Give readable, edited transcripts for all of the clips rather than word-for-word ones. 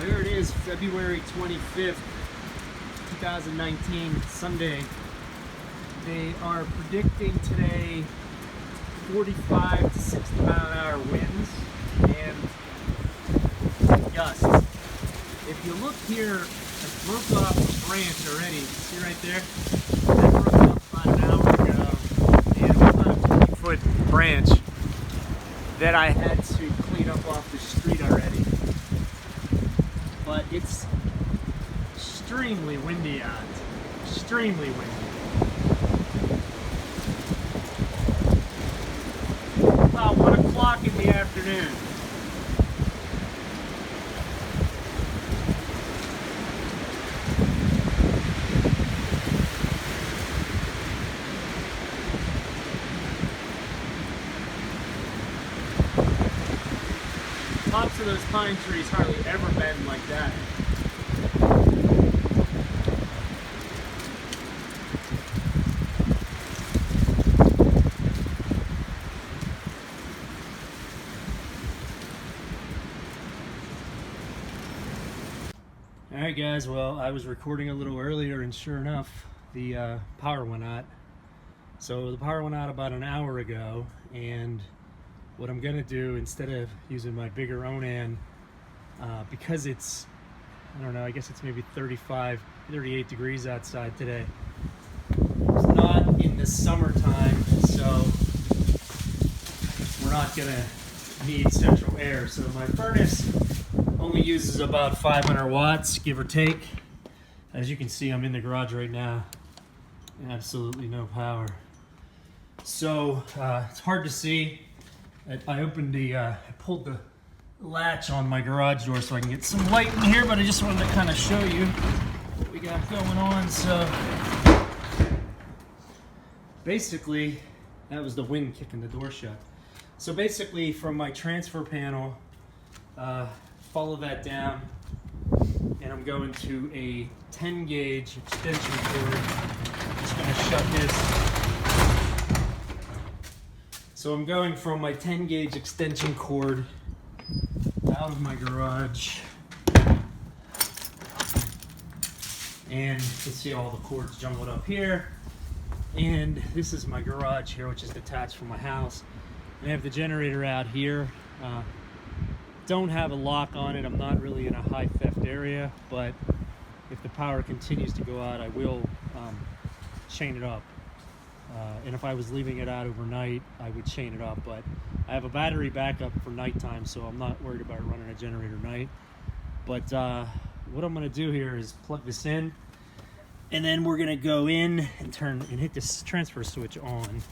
Well, here it is, February 25th, 2019, Sunday. They are predicting today 45 to 60 mile an hour winds and gusts. If you look here, I broke off a branch already. See right there? I broke it off about an hour ago. And it's about a 20-foot branch that I had to clean up off the street already. But it's extremely windy out. Extremely windy. About 1 o'clock in the afternoon. Tops of those pine trees hardly ever bend like that. Alright guys, well, I was recording a little earlier and sure enough the power went out. So the power went out about an hour ago, and what I'm gonna do, instead of using my bigger Onan, because it's, I don't know, I guess it's maybe 35, 38 degrees outside today. It's not in the summertime, so we're not gonna need central air. So my furnace only uses about 500 watts, give or take. As you can see, I'm in the garage right now. Absolutely no power. So it's hard to see. I opened the, I pulled the latch on my garage door so I can get some light in here, but I just wanted to kind of show you what we got going on. So basically, that was the wind kicking the door shut. So basically, from my transfer panel, follow that down, and I'm going to a 10 gauge extension cord. I'm just going to shut this. So I'm going from my 10 gauge extension cord out of my garage, and you can see all the cords jumbled up here. And this is my garage here, which is detached from my house. I have the generator out here. Don't have a lock on it. I'm not really in a high theft area, but if the power continues to go out, I will chain it up. And if I was leaving it out overnight, I would chain it up, but I have a battery backup for nighttime, so I'm not worried about running a generator night. But what I'm going to do here is plug this in, and then we're going to go in and hit this transfer switch on.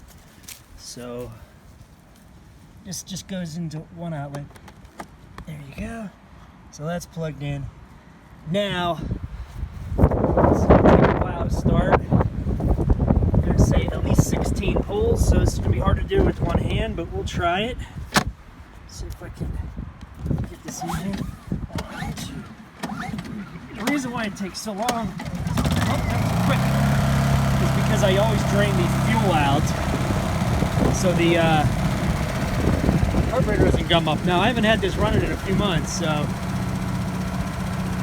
So this just goes into one outlet. There you go. So that's plugged in. Now, it's going to take a while to start. Say at least 16 pulls, so it's going to be hard to do with one hand, but we'll try it. See if I can get this in here. The reason why it takes so long, quick, is because I always drain the fuel out, so the carburetor doesn't gum up. Now I haven't had this running in a few months, so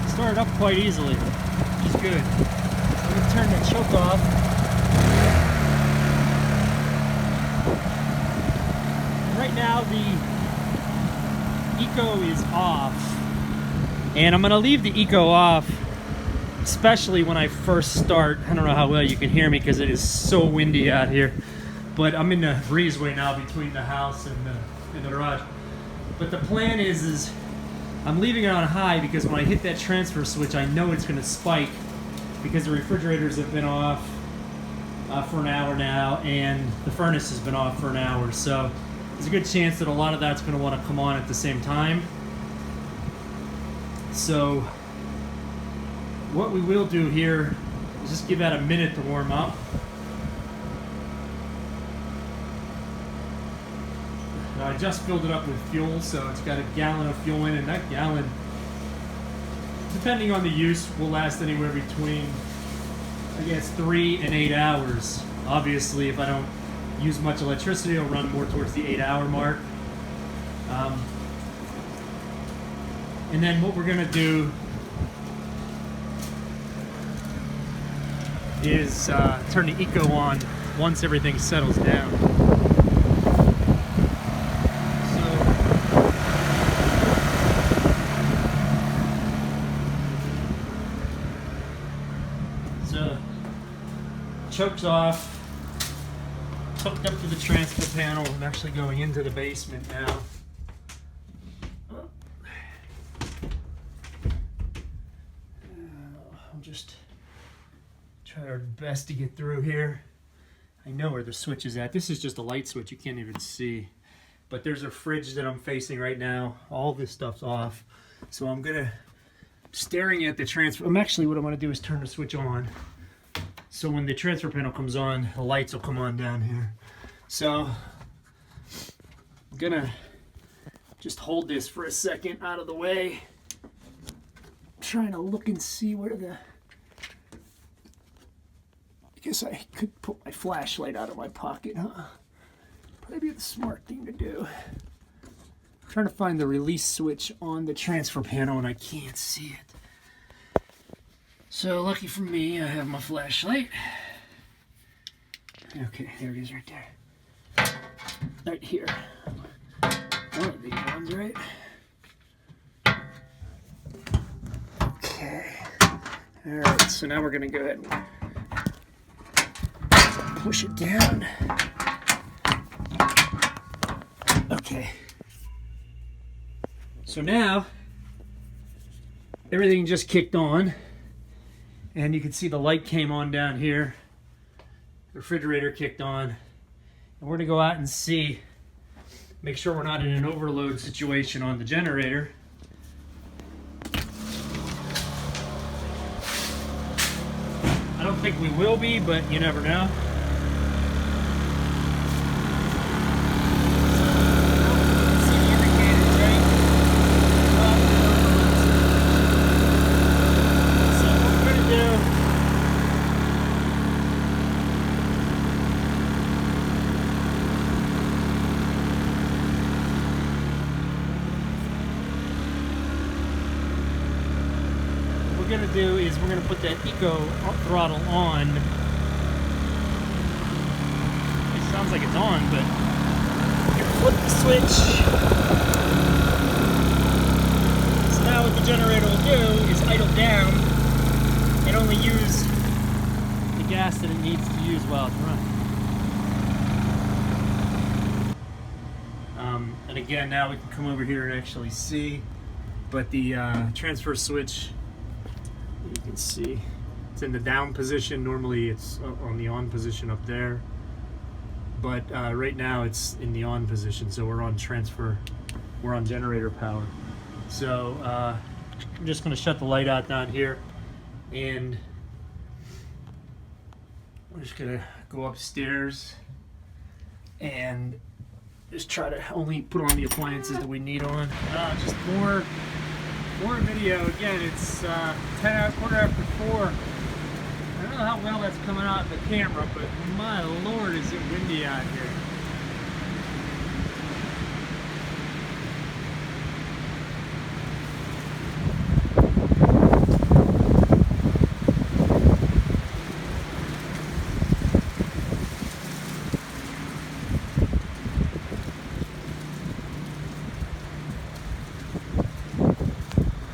it started up quite easily, which is good. So I'm going to turn the choke off. Right now the eco is off, and I'm gonna leave the eco off, especially when I first start. I don't know how well you can hear me because it is so windy out here, but I'm in the breezeway now between the house and the garage. But the plan is I'm leaving it on high, because when I hit that transfer switch, I know it's gonna spike, because the refrigerators have been off for an hour now, and the furnace has been off for an hour. So there's a good chance that a lot of that's going to want to come on at the same time. So what we will do here is just give that a minute to warm up. Now I just filled it up with fuel, so it's got a gallon of fuel in, and that gallon, depending on the use, will last anywhere between, I guess, 3 and 8 hours. Obviously, if I don't use much electricity, it'll run more towards the 8-hour mark. And then what we're gonna do is turn the eco on once everything settles down. So choke's off, hooked up to the transfer panel. I'm actually going into the basement now. I'll just try our best to get through here. I know where the switch is at. This is just a light switch, you can't even see. But there's a fridge that I'm facing right now. All this stuff's off. So I'm staring at the transfer. What I'm gonna do is turn the switch on. So when the transfer panel comes on, the lights will come on down here. So I'm gonna just hold this for a second out of the way. I'm trying to look and see where I guess I could put my flashlight out of my pocket, huh? Probably the smart thing to do. I'm trying to find the release switch on the transfer panel and I can't see it. So lucky for me, I have my flashlight. Okay, there it is right there. Right here. One of these ones, right? Okay. Alright, so now we're gonna go ahead and push it down. Okay. So now everything just kicked on and you can see the light came on down here. The refrigerator kicked on. And we're gonna go out and see, make sure we're not in an overload situation on the generator. I don't think we will be, but you never know. We're going to do is we're going to put that eco throttle on. It sounds like it's on, but here, flip the switch. So now what the generator will do is idle down and only use the gas that it needs to use while it's running. And again, now we can come over here and actually see, but the transfer switch, you can see it's in the down position. Normally it's on the on position up there, but right now it's in the on position, so we're on generator power. So I'm just going to shut the light out down here, and we're just going to go upstairs and just try to only put on the appliances that we need on. Just more video. Again, it's quarter after 4. I don't know how well that's coming out in the camera, but my lord, is it windy out here.